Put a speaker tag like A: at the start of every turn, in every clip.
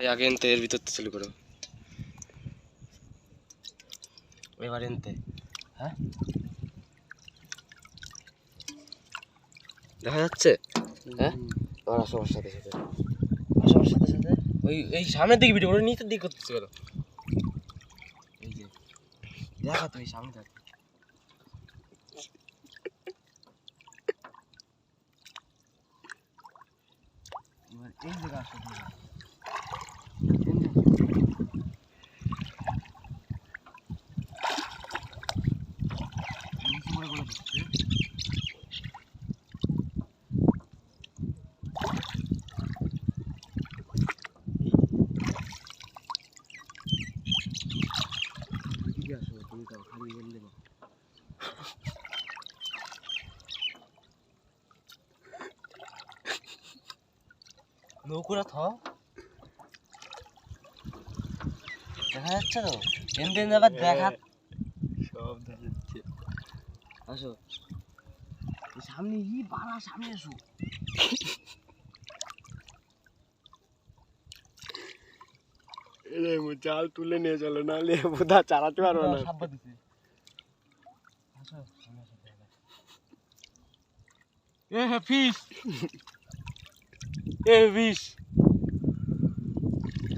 A: আগে এনতে এর ভিতর চালু করো এবার এনতে হ্যাঁ দেখা যাচ্ছে হ্যাঁ আর আসো আমার সাথে সাথে আসো আমার সাথে সাথে ওই এই সামনের দিকে ভিডিও করে নিচের দিকে করতেছে কেন এই যে দেখা তো এই সামনে দেখ এবার এই জায়গা আসো নৌকোরা থ দেখা যাচ্ছে তো এনদিন আবার দেখা সব দেখা যাচ্ছে আসো সামনে ই বাড়া সামনে আসো জাল তুলে নিয়ে চলো নাহলে বোধা চালাতে পারবো না সাব্বা দিছে আসো এ ফিশ এ ফিশ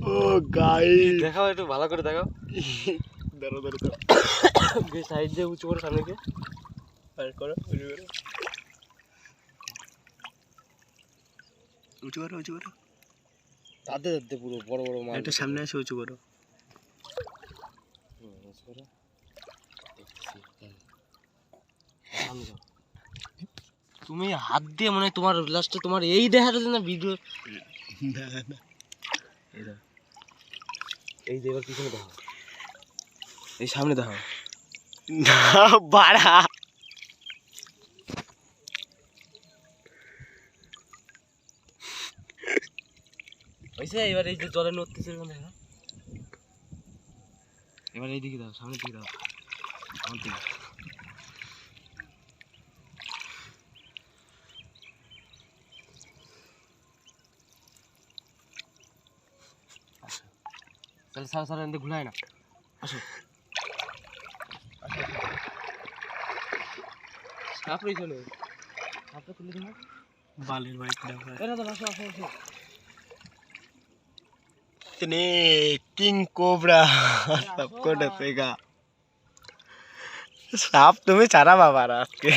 A: ও গাইস দেখাও একটু ভালো করে দেখাও দাঁড়াও গে সাইড দিয়ে উঁচু করে সামনে গিয়ে আর করো উঁচু করো তাতে তাতে পুরো বড় বড় মাছ একটু সামনে এসে উঁচু করো তুমি হাত দিয়ে মানে তোমার লাস্টে তোমার এই দেখার জন্য ভিডিও না এই যে এবার পিছনে দেখো এই সামনে দেখো না বাড়া হয়েছে এবার এই যে জলে নড়তেছে দেখো এবার এই দিকে দাও সামনের দিকে দাও আমার দিকে चल सारा सारा अंदर घुलाए ना আসো সাপ রইছ না সাপটা তুলে দাও বালের বাইক দাও এরা তো আসো इतने किंग कोबरा सबको डसेगा सांप तुम्हें चारा बाबा आज के